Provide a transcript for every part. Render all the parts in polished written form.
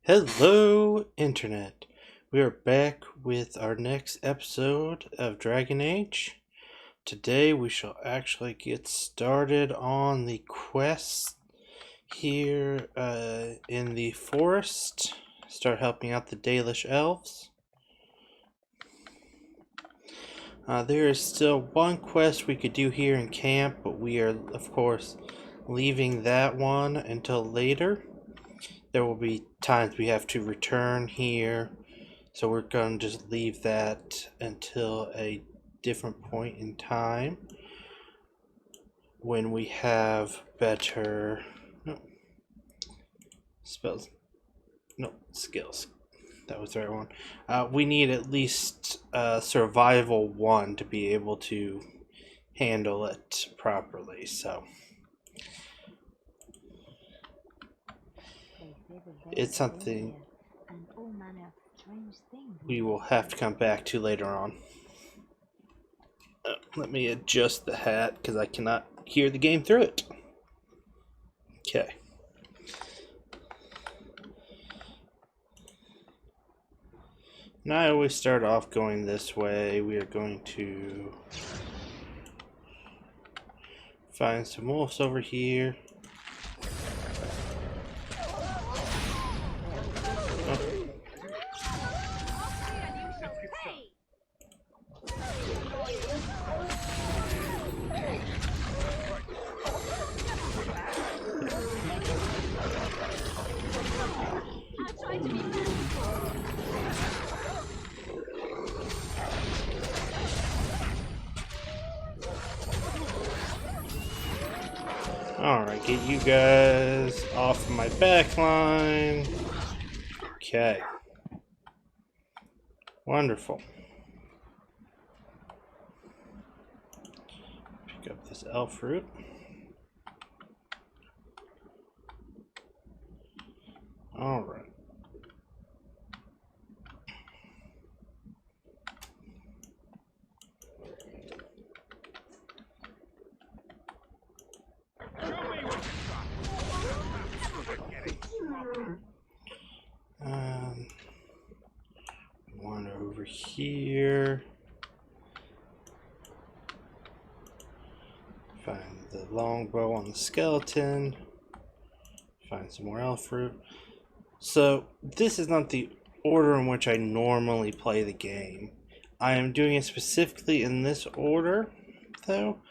Hello, Internet. We are back with our next episode of Dragon Age. Today we shall actually get started on the quest here in the forest. Start helping out the Dalish elves. There is still one quest we could do here in camp, but we are, of course, leaving that one until later. There will be times we have to return here, so we're going to just leave that until a different point in time when we have better skills. That was the right one. We need at least survival 1 to be able to handle it properly, so it's something we will have to come back to later on. Let me adjust the hat because I cannot hear the game through it. Okay. Now I always start off going this way. We are going to find some wolves over here. Alright, get you guys off my back line. Okay. Wonderful. Pick up this elf fruit. Alright. One over here. Find the longbow on the skeleton. Find some more elf fruit. So, this is not the order in which I normally play the game. I am doing it specifically in this order, though,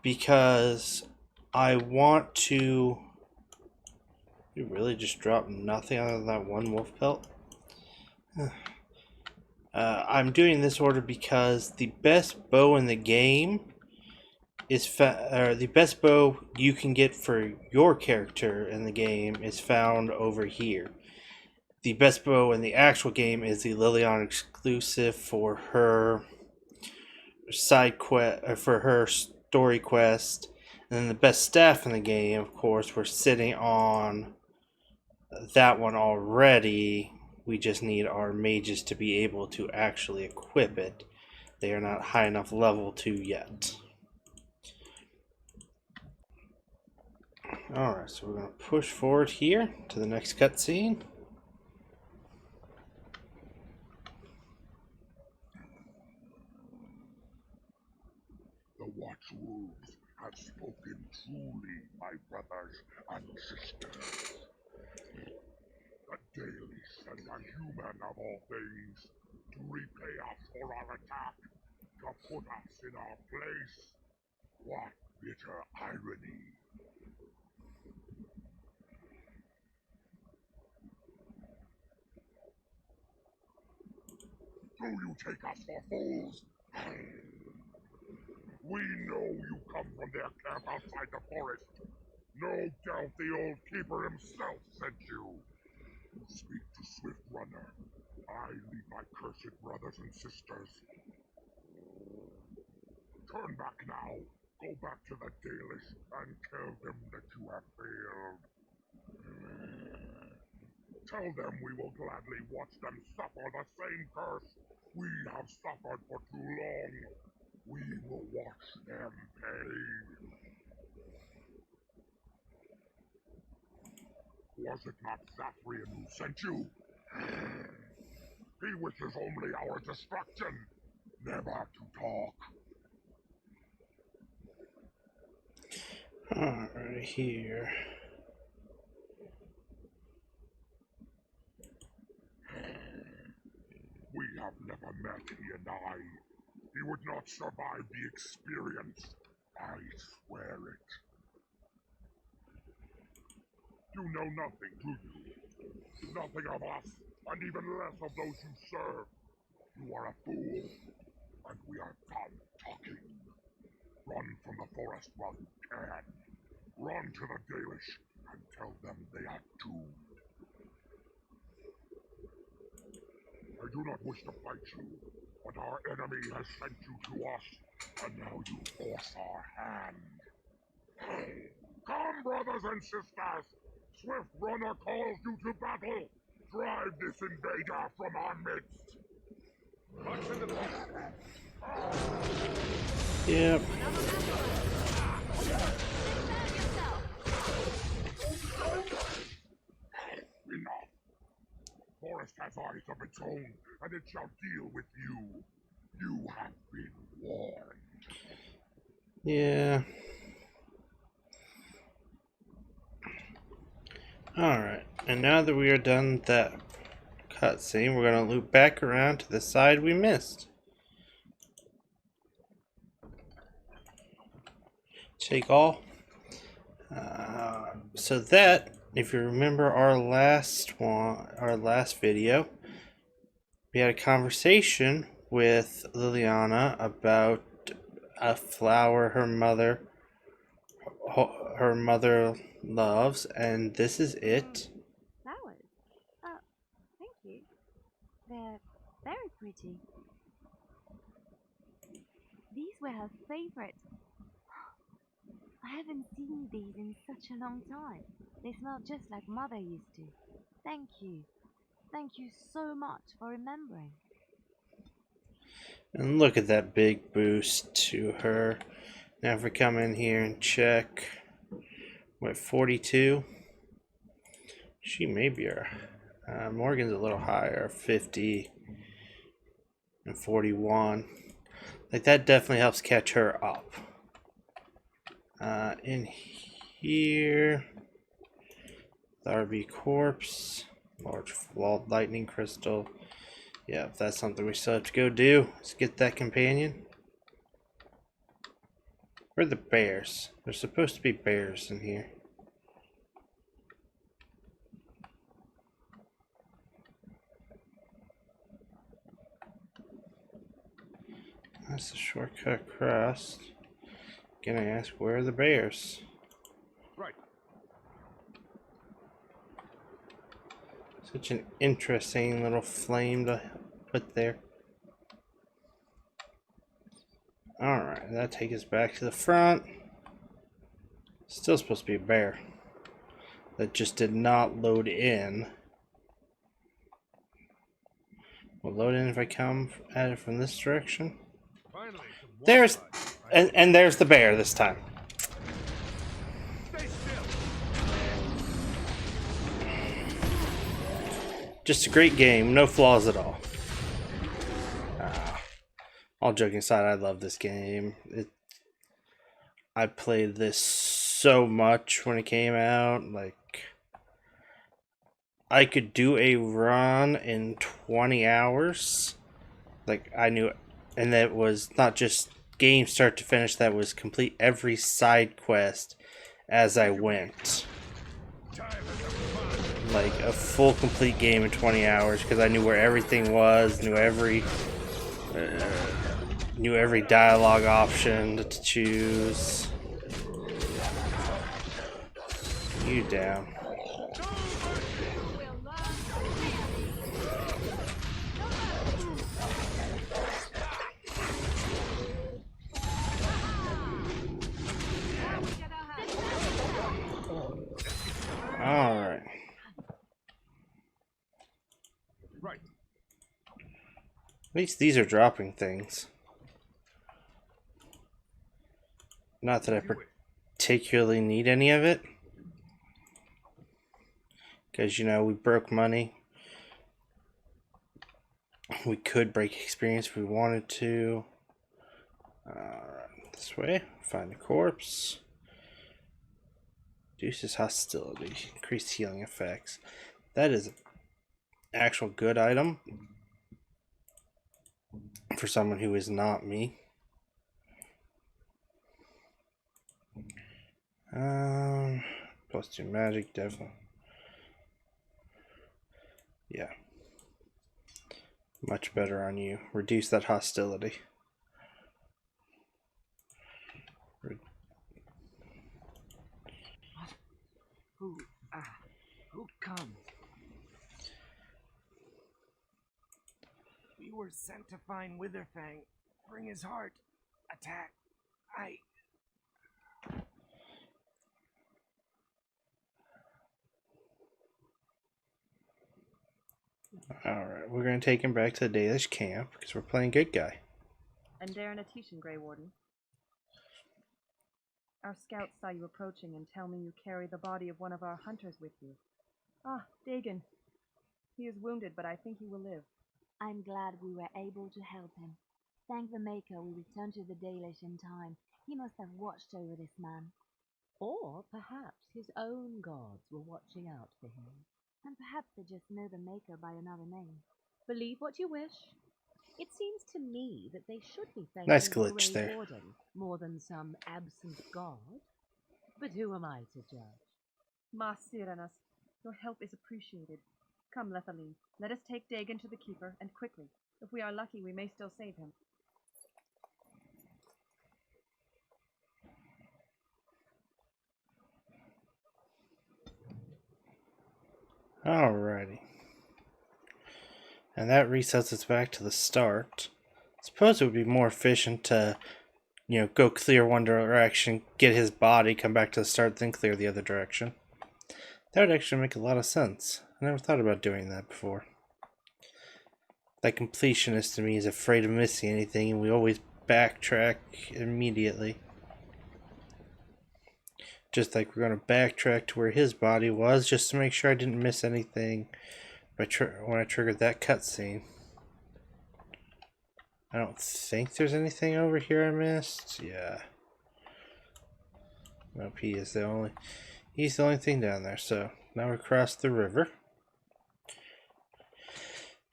because I want to... You really just dropped nothing other than that one wolf pelt? I'm doing this order because the best bow in the game is the best bow you can get for your character in the game is found over here. The best bow in the actual game is the Liliana exclusive for her side quest, for her story quest, and then the best staff in the game, of course, we're sitting on that one already. We just need our mages to be able to actually equip it. They are not high enough level to yet. Alright, so we're going to push forward here to the next cutscene. The Watchwolves have spoken truly, my brothers and sisters. The Dalish sent a human of all things to repay us for our attack, to put us in our place. What bitter irony. Do you take us for fools? We know you come from their camp outside the forest. No doubt the old keeper himself sent you. Speak to Swift Runner. I lead my cursed brothers and sisters. Turn back now. Go back to the Dalish and tell them that you have failed. Tell them we will gladly watch them suffer the same curse we have suffered for too long. We will watch them pay. Was it not Zathrian who sent you? He wishes only our destruction, never to talk. Alright, here. We have never met, he and I. He would not survive the experience. I swear it. You know nothing, do you? Nothing of us, and even less of those you serve. You are a fool, and we are done talking. Run from the forest while you can. Run to the Dalish and tell them they are doomed. I do not wish to fight you, but our enemy has sent you to us, and now you force our hand. Come, brothers and sisters! Swift Runner calls you to battle! Drive this invader from our midst! March into the Yep. Enough! Forest has eyes of its own, and it shall deal with you. You have been warned. Yeah. Alright, and now that we are done with that cutscene, we're going to loop back around to the side we missed. Take all. So that, if you remember our last video, we had a conversation with Liliana about a flower her mother loves, and this is it. Flowers? Oh, thank you. They're very pretty. These were her favorite. I haven't seen these in such a long time. They smell just like Mother used to. Thank you. Thank you so much for remembering. And look at that big boost to her. Now if we come in here and check, what, 42? She may be her. Morgan's a little higher, 50 and 41. Like, that definitely helps catch her up. In here, the RB corpse, large flawed lightning crystal. Yeah, if that's something we still have to go do. Let's get that companion. Where are the bears? There's supposed to be bears in here. That's the shortcut across. Can I ask, where are the bears? Right. Such an interesting little flame to put there. Alright, that takes us back to the front. Still supposed to be a bear. That just did not load in. Will load in if I come at it from this direction. Finally, There's, and there's the bear this time. stay still. Just a great game, no flaws at all. All joking aside, I love this game. I played this so much when it came out. Like, I could do a run in 20 hours. Like, I knew, and that was not just game start to finish, that was complete every side quest as I went. Like, a full complete game in 20 hours, because I knew where everything was, knew every dialogue option to choose. You down. Alright. Right. At least these are dropping things. Not that I particularly need any of it. Because, you know, we broke money. We could break experience if we wanted to. Alright, this way. Find the corpse. Reduces hostility. Increased healing effects. That is an actual good item for someone who is not me. +2 magic, definitely. Yeah. Much better on you. Reduce that hostility. Who comes? We were sent to find Witherfang. Bring his heart. Attack. Alright, we're going to take him back to the Dalish camp because we're playing good guy. And Darren Atishan, Grey Warden. Our scouts saw you approaching and tell me you carry the body of one of our hunters with you. Ah, Dagon. He is wounded, but I think he will live. I'm glad we were able to help him. Thank the Maker we returned to the Dalish in time. He must have watched over this man. Or perhaps his own gods were watching out for him. And perhaps they just know the Maker by another name. Believe what you wish. It seems to me that they should be thanking Nice the glitch Grey there. Warden more than some absent god. But who am I to judge? Mas Sirenas, your help is appreciated. Come, Lethaline, let us take Dagon to the Keeper, and quickly. If we are lucky, we may still save him. Alrighty. And that resets us back to the start. I suppose it would be more efficient to, you know, go clear one direction, get his body, come back to the start, then clear the other direction. That would actually make a lot of sense. I never thought about doing that before. That completionist to me is afraid of missing anything, and we always backtrack immediately. Just like we're going to backtrack to where his body was, just to make sure I didn't miss anything when I triggered that cutscene. I don't think there's anything over here I missed. Yeah. Nope, he's the only thing down there. So now we cross the river.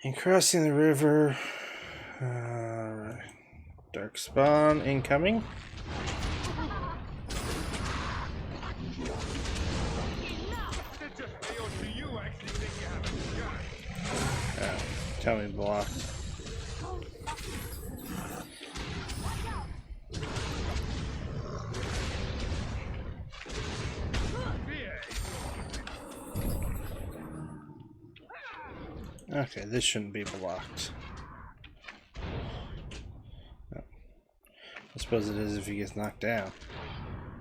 And crossing the river, dark spawn incoming. Tell me blocked. Okay, this shouldn't be blocked. No. I suppose it is if he gets knocked down.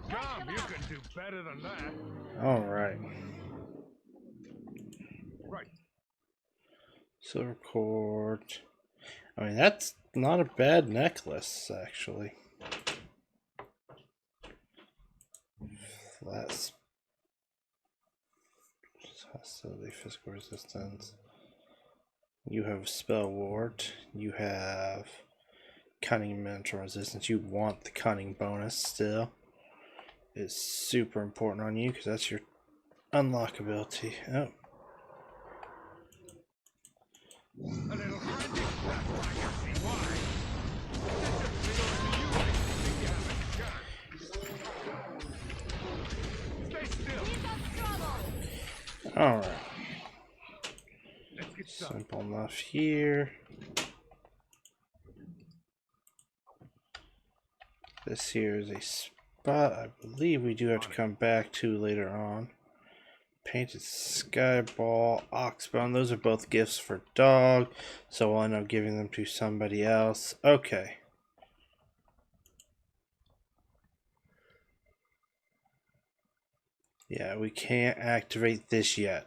Come, you can do better than that. Alright. Right. Silver cord. I mean, that's not a bad necklace, actually. Flat hostility, physical resistance. You have spell ward. You have cunning mental resistance. You want the cunning bonus still. It's super important on you because that's your unlock ability. Oh. A little frantic, that's why you see why. Stay still. Alright. Let's get started. Simple enough here. This here is a spot I believe we do have to come back to later on. Painted Skyball, Oxbone, those are both gifts for dog, so I'll end up giving them to somebody else. Okay. Yeah, we can't activate this yet.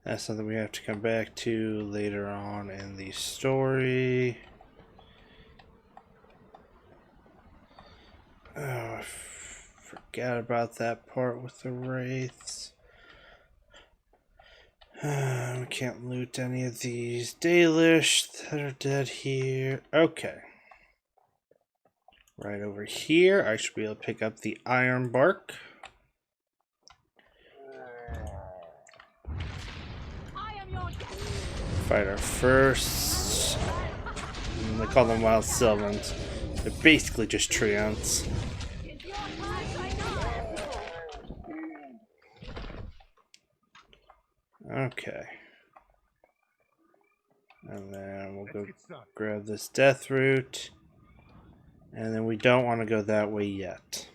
That's something we have to come back to later on in the story. Oh, I forgot about that part with the wraiths. We can't loot any of these Dalish that are dead here. Okay. Right over here, I should be able to pick up the iron bark. Fight our first. They call them wild Sylvans. They're basically just treants. Okay. And then we'll go grab this death root. And then we don't want to go that way yet.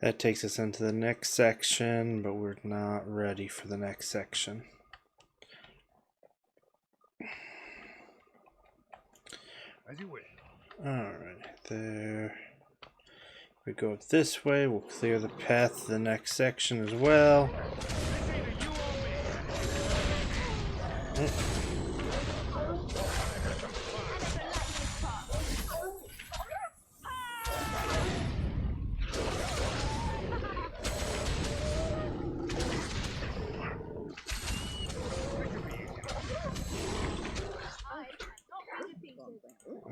That takes us into the next section, but we're not ready for the next section. As you wish. Alright, there. We go up this way, we'll clear the path to the next section as well.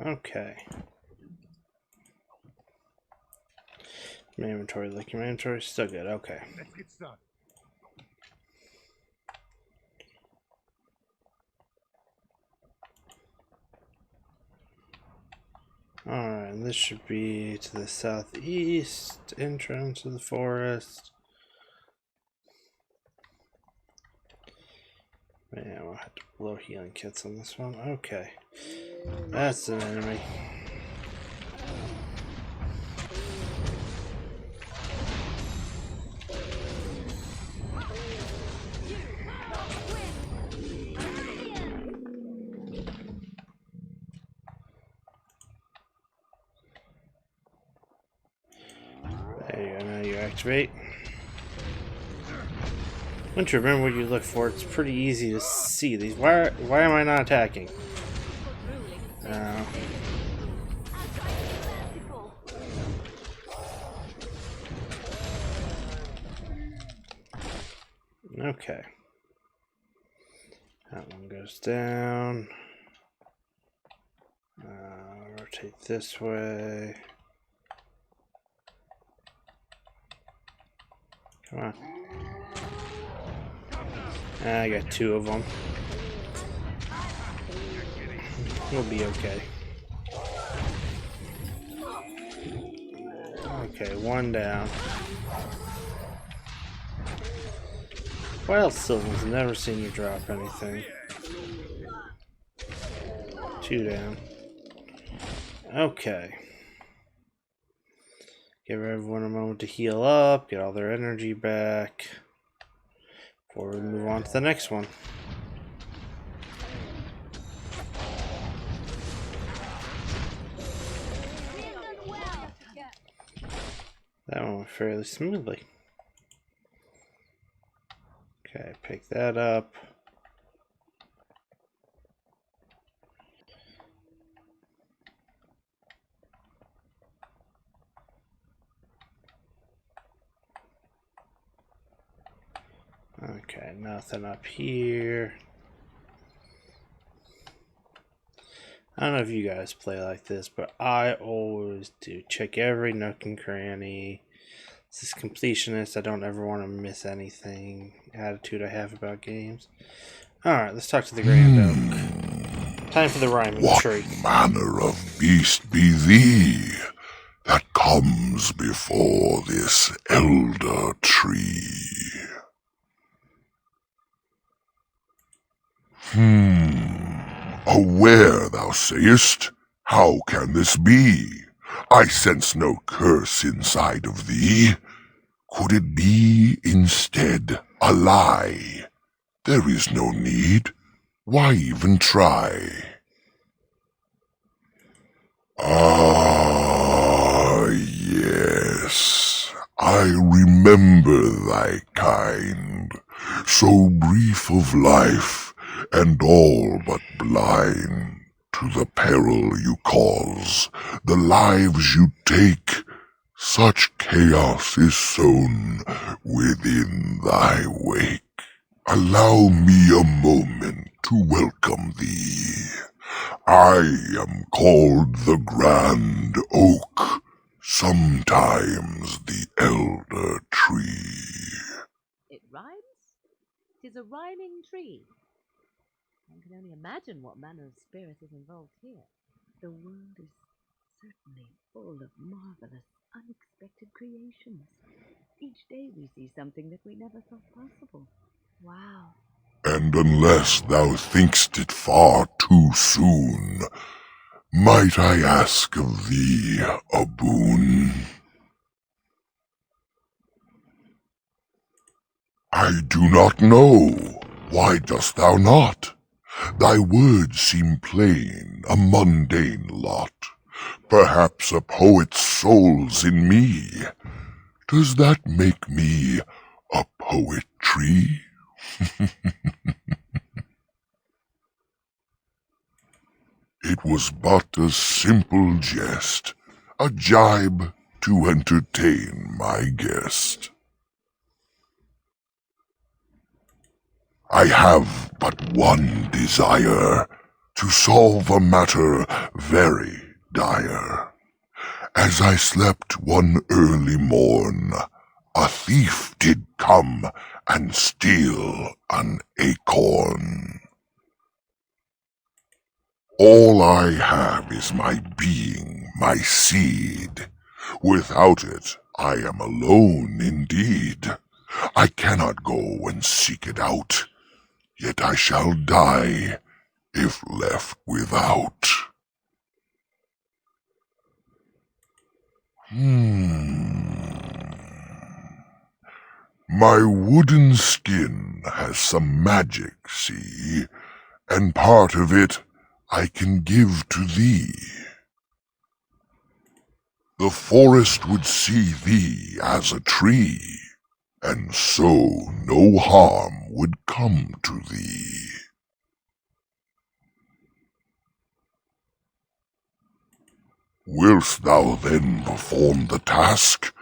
Okay. My inventory, like your inventory, still good. Okay. Let's get started. Alright, and this should be to the southeast entrance of the forest. Man, we'll have to blow healing kits on this one. Okay. That's an enemy. There you go, now you activate. Once you remember what you look for, it's pretty easy to see these. Why am I not attacking? Okay. That one goes down. Rotate this way. Come on. I got two of them. We'll be okay. Okay, one down. Wild Sylvan's never seen you drop anything. Two down. Okay. Give everyone a moment to heal up, get all their energy back, before we move on to the next one. That one went fairly smoothly. Okay, pick that up. Okay, nothing up here. I don't know if you guys play like this, but I always do. Check every nook and cranny. It's this completionist. I don't ever want to miss anything. Attitude I have about games. Alright, let's talk to the Grand Oak. Time for the rhyming tree. What manner of beast be thee that comes before this elder tree? A were, thou sayest? How can this be? I sense no curse inside of thee. Could it be, instead, a lie? There is no need. Why even try? Ah, yes. I remember thy kind, so brief of life, and all but blind to the peril you cause, the lives you take, such chaos is sown within thy wake. Allow me a moment to welcome thee. I am called the Grand Oak, sometimes the Elder Tree. It rhymes? 'Tis a rhyming tree. One can only imagine what manner of spirit is involved here. The world is certainly full of marvelous, unexpected creations. Each day we see something that we never thought possible. Wow. And unless thou think'st it far too soon, might I ask of thee a boon? I do not know. Why dost thou not? Thy words seem plain, a mundane lot. Perhaps a poet's soul's in me. Does that make me a poetry? It was but a simple jest, a jibe to entertain my guest. I have but one desire, to solve a matter very dire. As I slept one early morn, a thief did come and steal an acorn. All I have is my being, my seed. Without it, I am alone indeed. I cannot go and seek it out, yet I shall die if left without. My wooden skin has some magic, see, and part of it I can give to thee. The forest would see thee as a tree, and so no harm would come to thee. Wilt thou then perform the task?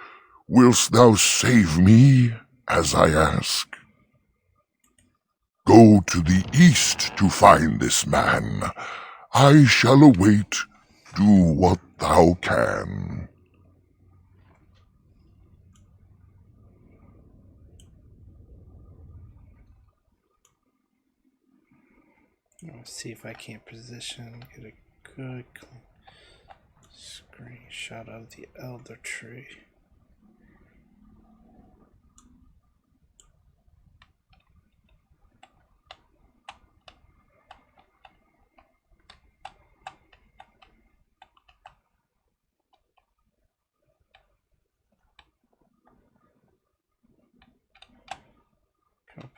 Wilt thou save me, as I ask? Go to the east to find this man. I shall await. Do what thou can. Let's see if I can't position, get a good screenshot of the elder tree.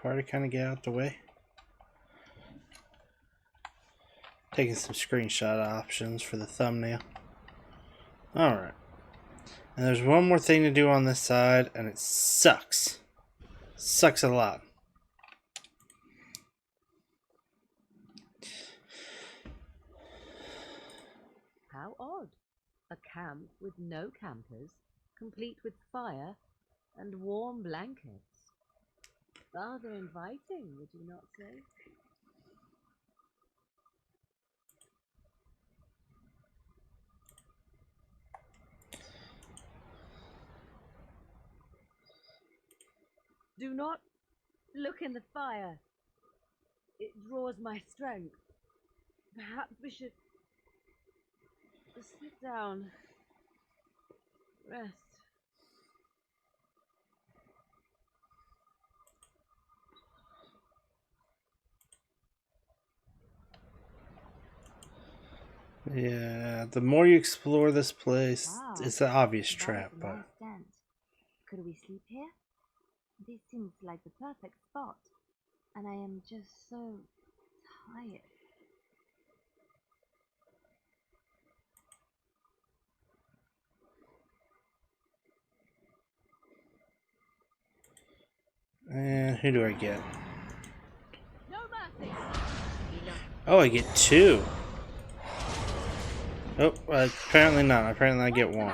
Party kind of get out the way. Taking some screenshot options for the thumbnail. Alright. And there's one more thing to do on this side, and it sucks. Sucks a lot. How odd. A camp with no campers, complete with fire and warm blankets. Rather inviting, would you not say? Do not look in the fire. It draws my strength. Perhaps we should sit down. Rest. Yeah, the more you explore this place, Wow, it's an obvious that trap, is a but nice tent. Could we sleep here? This seems like the perfect spot, and I am just so tired. and who do I get? No mercy. Oh, I get two. Oh, apparently not. Apparently I get one.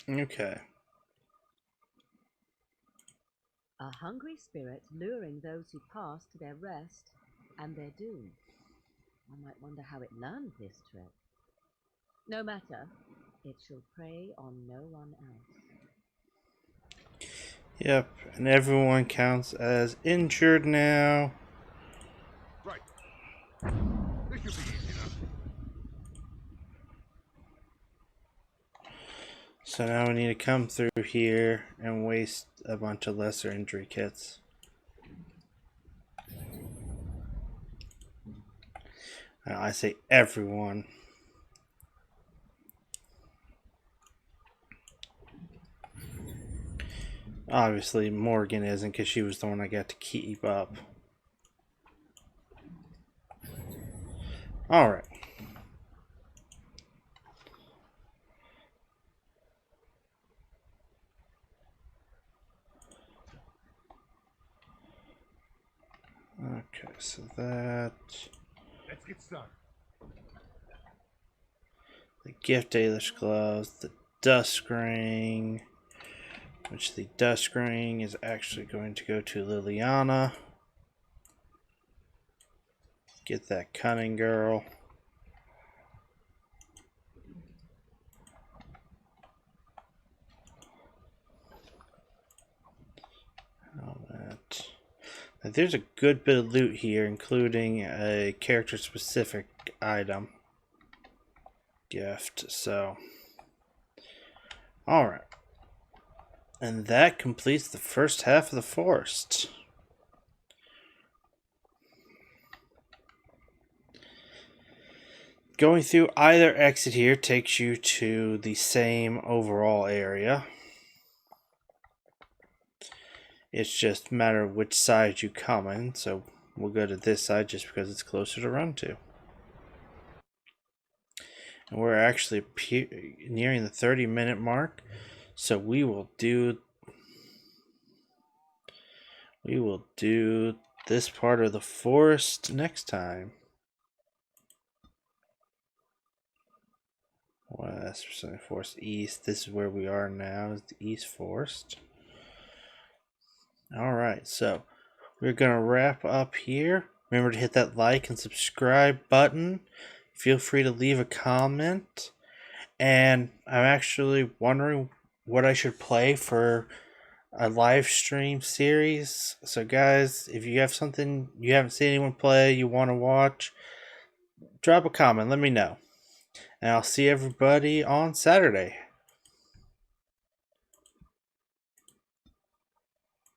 Okay. A hungry spirit luring those who pass to their rest and their doom. One might wonder how it learned this trick. No matter, it shall prey on no one else. Yep, and everyone counts as injured now. Right. This should be easy enough. So now we need to come through here and waste a bunch of lesser injury kits. I say everyone. Obviously, Morgan isn't because she was the one I got to keep up. Alright. Okay, so that... Let's get started. The Gift Ailish gloves, the Dusk Ring, which the Dusk Ring is actually going to go to Liliana. Get that Cunning Girl. All that. Now, there's a good bit of loot here, including a character-specific item gift. So, all right. And that completes the first half of the forest. Going through either exit here takes you to the same overall area. It's just a matter of which side you come in, so we'll go to this side just because it's closer to run to. And we're actually nearing the 30-minute mark, so we will do this part of the forest next time. West, forest east. This is where we are now, is the East Forest. Alright, so we're going to wrap up here. Remember to hit that like and subscribe button. Feel free to leave a comment. And I'm actually wondering what I should play for a live stream series. So guys, if you have something you haven't seen anyone play, you want to watch, drop a comment, let me know. And I'll see everybody on Saturday.